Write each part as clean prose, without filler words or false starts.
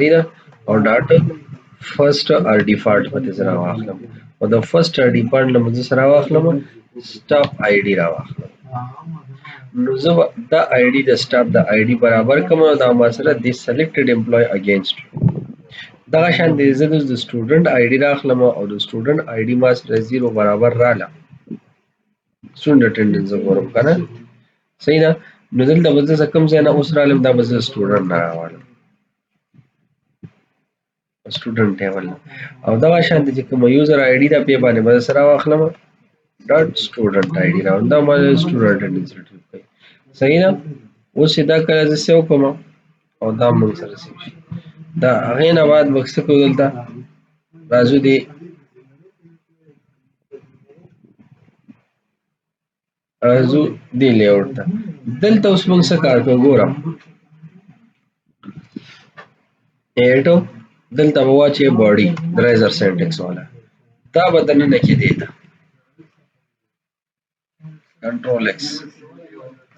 صحیح ده او ډاټا فرست ار ډیفالت پته سره واخلم او د فرست ار ډیفالت نه مزه سره واخلم سټاپ آی ډی را واخلم نو زه دا آی ډی د سټاپ د آی ډی برابر کوم او دا ما سره د سلیکټډ امپلوي اگینست دغه شان د زه د سټوډنټ آی ډی راخلم او د سټوډنټ آی ډی ما سره 0 برابر رااله سټوډنټ اټینډنس وګورم کنه صحیح ده نو دلته به زه کوم ځای نه اوس رالم دا به زه سټوډنټ نه راوړم سټوډنټ ټیبل او دغه شان چې کوم یوزر آی ډی دا په باندې به سره واخلم ډاټ سټوډنټ آی ډی راوړم دا ما سټوډنټ اټینډنس ریټریو کوي صحیح ده اوس دا کله زه سیو کوم او دا موږ سره سیو شي دا هغه نه بعد بکس کو دلته راځو دی راځو دی لیاوټ ته دلته اوس موږ څه کار کوو ګورم ایټو دلته به واچي باډي درایزر سینټکس والا دا به دننه کې دی ته کنټرول ایکس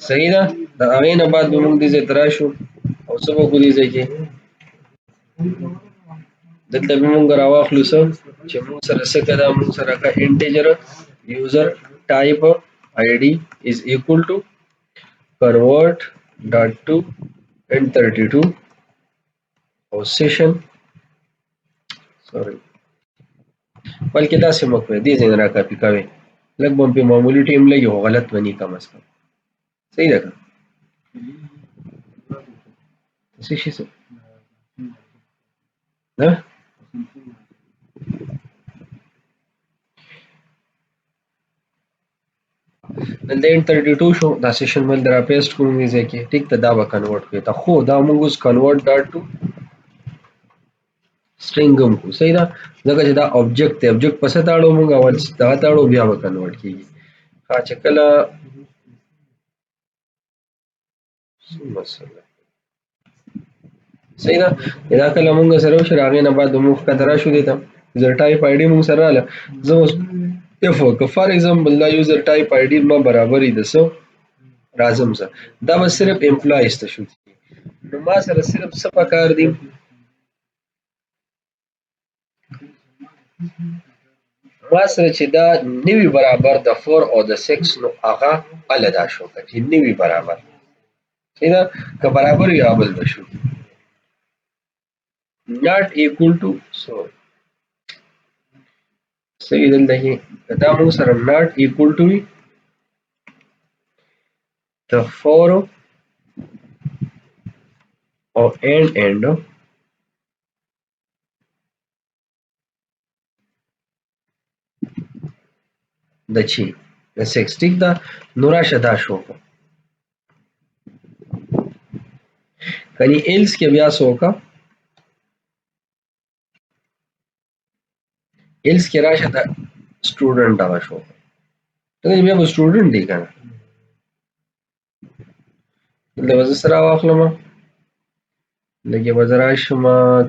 صحیح ده د هغې نه بعد به موږ دې ځای ته راشو او څه به وکړو دې ځای کې دلته به موږ راواخلو څه چې موږ سره څه که دا موږ سره که انټیجر یوزر ټایپ آی ډي از equal to convert dot to n32 او سیشن سوري بلکې داسې مه کوئ دې ځای نه را کاپي کوئ لږ به پې معمولي ټیم لګي خو غلط به ني کم از کم صحیح ده که څه شي څه دلته n32 شو دا سیشن بل را پیسټ کوم دې ځای کې ټیک ته دا به کنورټ کړئ ته خو دا موږ اوس کنورټ ډاټ ټو string هم کو صحیح ده ځکه چې دا object دی object پسې تاړو موږ اول دا تاړو بیا به کنورټ کیږي ها چې کله مسله صحیح ده دا کله موږ سره وشو هغې نه بعد موږ ښکته راشو دې ته یوزر ټایپ آی ډي موږ سره راغله زه اوس اف که فار ایگزامپل دا یوزر ټایپ آی ډي ما برابر یې د څه راځم زه دا به صرف امپلایز ته شو نو ما سره صرف څه پکار دي ما سره چې دا نوي برابر د 4 او د 6 نو هغه الدا شو چې نوي برابر صحیح ده که برابر وي هغه بل به شو not equal to so صحیح دلته کې دا موږ سره not equal to وي د 4 او end د چی د 6 ټیک ده نو راشه دا شو کني ایلس کې بیا سوکا ایلس کې راشه دا سټوډنټ هغه شو ته بیا به سټوډنټ دی کنه دلته به زه سره واخلم لکه به زه راشم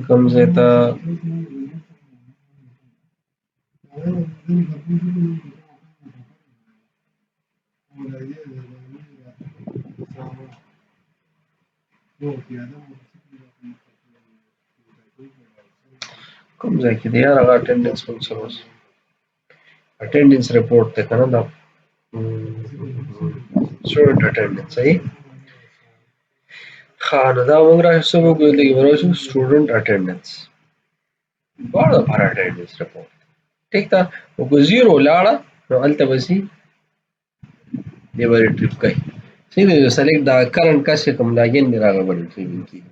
کوم ځای ته کوم ځای کې دی یار هغه اټینډنس کوم څه اوس اټینډنس رپورټ ته کنه دا سټوډنټ اټینډنس صحیح ښه نو دا موږ راشو څه وکړو دلته کې به راشو سټوډنټ اټینډنس دواړو لپاره اټینډنس رپورټ ټیک ده نو که زیرو لاړه نو هلته به سي دی به ریټریو کوي صحیح دی سلیکټ دا کرنټ کس چې کوم لاګین دی راغی به ریټریو کېږي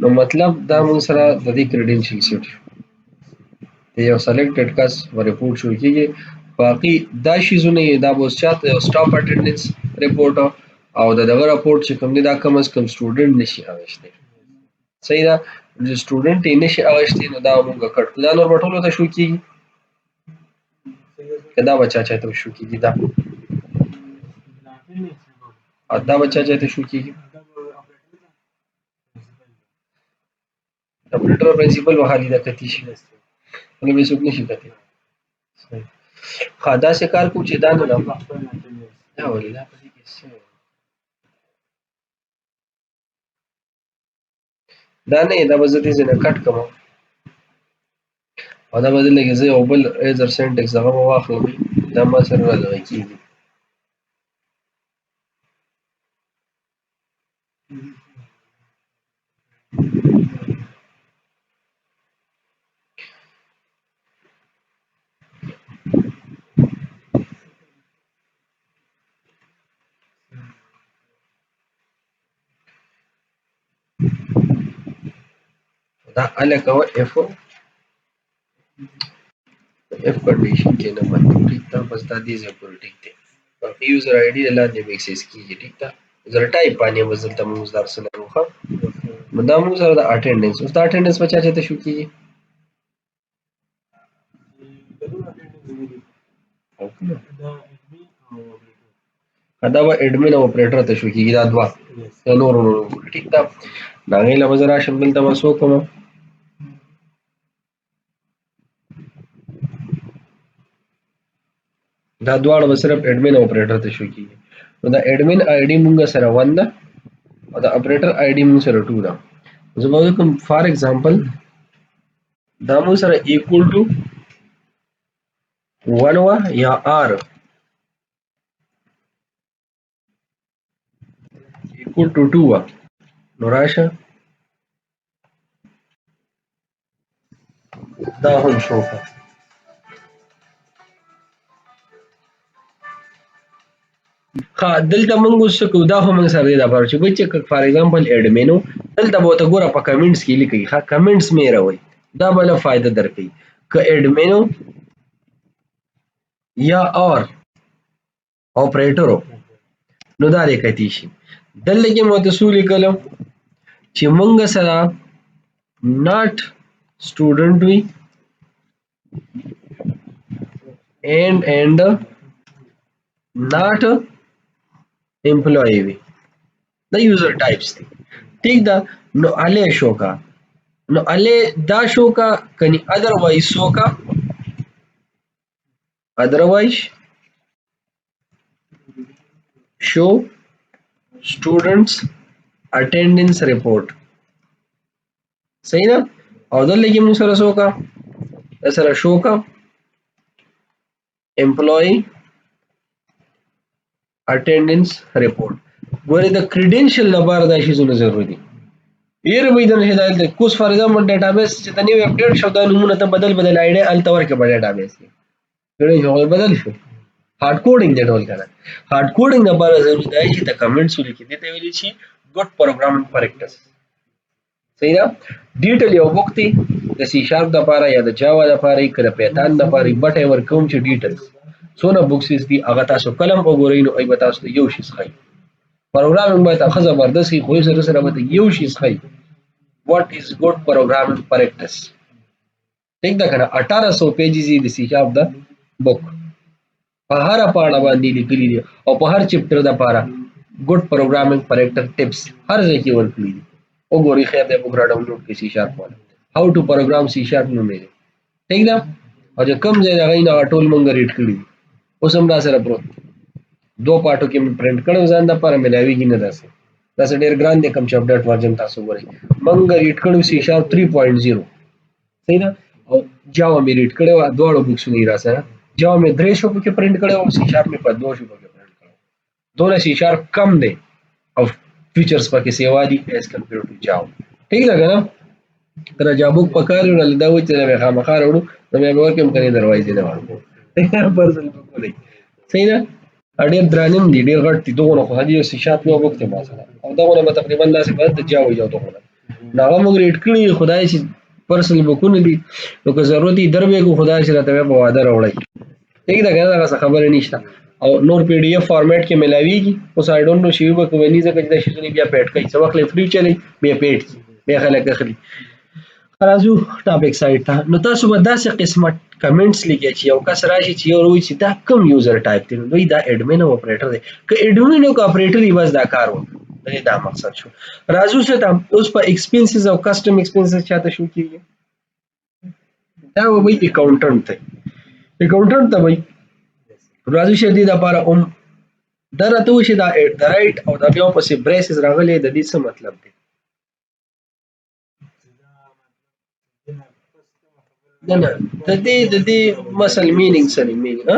نو مطلب دا موږ سره د دې کریډنشل سیټ شو یو سلیکټډ کس و ریپورټ شروع کیږي باقي دا شیزونه دا به اوس چاته یو سټاپ اټینډنس ریپورټ او د دغه راپورټ چې کوم دی دا کم از کم سټوډنټ نشي اغوستی صحیح ده چې سټوډنټ یې نشي اغوستی نو دا موږ کټ کړو دا نور به ټولو ته شو کیږي که دا به چا چا ته شو کیږي دا به چا چا ته شو کیږي اپریټر پرنسپل به خالي دا کتی شي نو به څوک نشي کتی ښه داسې کار کوو چې دا نه دا ولې دا په دې کې څه دا نه دا به زه دې ځای نه کټ کوم او دا به دلته کې زه یو بل ایزر سینټکس هغه به واخلم دا ما سره رادغه کېږي. دا الکه و اف اف کنډیشن کې نه باندې ټیک ده بس دا دې ځای پورې ټیک دی باقي یوزر آی ډي لاندې به اکسس کېږي ټیک ده یوزر ټایپ باندې به دلته موږ درس لرو ښه دا موږ سره د اټینډنس اوس د اټینډنس په چا چاته شو کېږي دا به اډمن او اپریټر ته شو کېږي دا دوه د نورو ټیک ده د هغې له به زه راشم دلته به څه وکړم دا دواړه به صرف اډمن او اپریټر ته شو کېږي نو د اډمن آی ډي مونږ سره 1 ده او د اپریټر آی ډي مونږ سره 2 ده زه به وکړم فار ایگزامپل دا مونږ سره ایکول ټو 1 وه یا آر ایکول ټو 2 وه نو راشه دا هم شو کړه ها دلته موږ څه کوو دا هم موږ سره دی دا چې بچ فار ایگزامپل اډمینو دلته به ته ګوره په کمنټس کې لیکي ها کمنټس مې راوي دا بل فائدہ درکې ک اډمینو یا اور اپریټرو نو دا لري کتی شي دلته کې مو ته سولې کلم چې موږ سره not student وي and not employee وي دا یوزر ټایپس دي ٹھیک ده نو اله شو کا نو اله دا شو کا کني ادروایز شو کا ادروایز show students attendance report صحیح ده او دلته کې موږ سره شو کا سره شو کا employee attendance report ګوره د کریډینشل لپاره دا شی زونه ضروري دي یره به د هدایت د کوس فار ایگزامپل ډیټابیس چې د نیو اپډیټ شو د نمونه ته بدل آی ډي ال تور کې په ډیټابیس کې کړي بدل شو هارد کوډینګ دی ډول کنه هارد کوډینګ لپاره ضروري دی چې د کمنټس ولیکي دي ته ویل شي ګډ پروګرامینګ پریکټس صحیح ده ډیټیل یو وخت د سی شارپ لپاره یا د جاوا لپاره کړه پیتان لپاره بټ ایور کوم چې ډیټیلز سونه بوکسز دي هغه تاسو کلم وګورئ نو ای به تاسو یو شي ښایي پروګرامینګ باید اخ زبردست کی خو سره سره به یو شي ښایي what is good programming practice ٹھیک ده کنه 1800 پیجز د سی شارپ د بوک په هر پاڼه باندې لیکلي دي او په هر چپټر د لپاره ګډ پروګرامینګ پریکټر ټیپس هر ځای کې ورکړي دي وګورئ خیر دې موږ را ډاونلوډ کړئ سی شارپ باندې هاو ټو پروګرام سی شارپ نو مې ٹھیک ده او چې کوم ځای دا غوښنه ټول مونږ ریډ کړی اوس هم را سره پروت دو پارټو کې پرنٹ کړو ځان د لپاره ملاویږي نه داسې داسې ډیر ګران دی کوم چې اپډیټ ورژن تاسو وګورئ مونږ ریډ کړو سی شارپ 3.0 صحیح ده او جاوا مې ریډ کړو دواړو بوکسونه را سره جاوا مې 3 شو کې پرنٹ کړو او سی شارپ مې په 2 شو کې پرنٹ کړو دوه سی شارپ کم دی او فیچرز پکې سیوا دي ایز کمپیئر ټو جاوا ټیک ده کنه تر جابو پکارو نه دا و چې مې خامخا وروړو نو مې ورکم کني دروازې نه ورکو پرسل کولی صحیح ده اډیر درانم دي ډیر غټ دي دوه خو هدي سی شارپ نو وخت ما سره او دغه نه تقریبا داسې په جاوا یو دوه دا موږ ریډ کړی خدای شي پرسنل بکونه دي نو که ضرورت دربه کو خدای شي راته په واده راوړی ٹھیک ده کنه دا خبره نشته او نور پی ډی اف فارمیټ کې ملاویږي اوس آی ډونټ نو شی به کوي نه ځکه چې شي بیا پیټ کوي څو وخت فری چلی بیا پیټ بیا خلک اخلي راځو ټاپک سایت ته نو تاسو به داسې قسمه کمنټس لیکي چې یو کس راشي چې یو وایي چې دا کوم یوزر ټایپ دی دوی دا اډمن او اپریټر دی که اډمن او اپریټر یې بس دا کار وکړي دا مقصد شو راځو چې اوس په ایکسپنسز او کسٹم ایکسپنسز چاته شو کیږي دا وایي اکاونټنټ ته اکاونټنټ ته وایي راځو چې دې لپاره دا راته وشي دا رائټ او دا بیا په بریسز راغلي د دې څه مطلب دی نه نه د دې مثل مینینګ سره مینینګ ها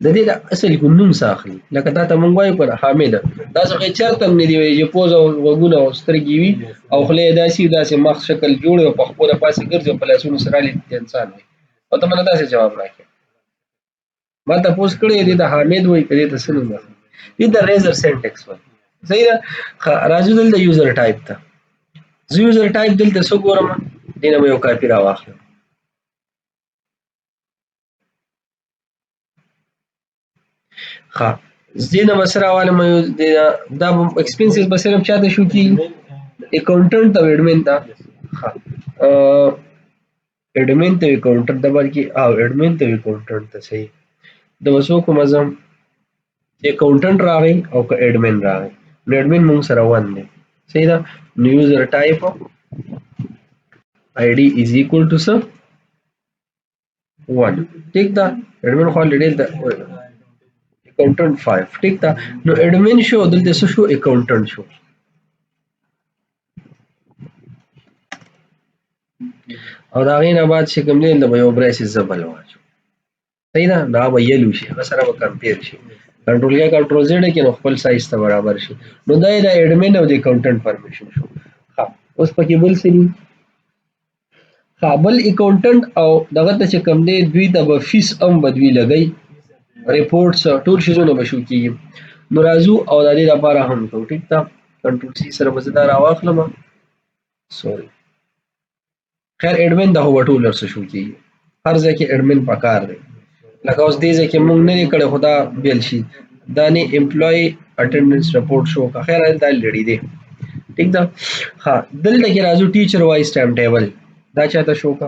د دې د اصل کوم نوم ساخلي لکه تا ته مونږ وایو کنه حامد دا څه چرته هم نه دی وایي چې پوزه او غوږونه او سترګې وي او خوله یې داسې وي داسې مخ شکل جوړ وي او په خپله پاسې ګرځي او په لاسونو سره الې د انسان وي او ته مله داسې جواب راکړې ما تپوس کړی دی د حامد وایي که دې ته څه نوم اخلي دې د ریزر سینټکس وایي صحیح ده ښه راځو دلته یوزر ټایپ ته زه یوزر ټایپ دلته څه ګورم دې نه به یو کاپي راواخلم ښه دې نه به څه راوالم دا ایکسپنسز به صرف چا ته شو کېږي اکاونټنټ او ایډمن ته ښه ایډمن ته اکاونټنټ ته بلکې او ایډمن ته اکاونټنټ ته صحیح د وسو کوم ازم اکاونټنټ راغی او که ایډمن راغی نو ایډمن مونږ سره 1 دی صحیح ده نو یوزر ټایپ آی ډي از ایکوال ټو څه 1 ٹھیک ده ایډمن خو الریډي ده اکاونټنټ 5 ٹھیک ده نو ایډمن شو دلته څه شو اکاونټنټ شو او دا غي نه بعد چې کوم دی نو یو برایسز زبل واچو صحیح ده دا به یلو شي هغه سره به کمپیر شي کنټرول یا کنټرول زیډ کې نو خپل سایز ته برابر شي نو دا د ایډمن او د اکاونټنټ پرمیشن شو ها اوس پکې بل څه دي بل اکاونټنټ او دغه ته چې کوم دی دوی ته به فیس هم بدوي لګي ریپورټس ټول شیزونه به شو کیږي نو راځو او د دې لپاره هم کوو ټیک ده کنټرول سی سره به زه دا راواخلم سوري خیر ایډمن د هو ټولر څه شو کیږي هر ځای کې ایډمن پکار دی لکه اوس دې ځای کې مونږ نه کړی خدا بیل شي دا نه امپلوي اټینډنس رپورټ شو که خیر دا لړی دی ٹھیک ده ها دلته کې راځو ټیچر وایز ټایم ټیبل دا چاته شو کا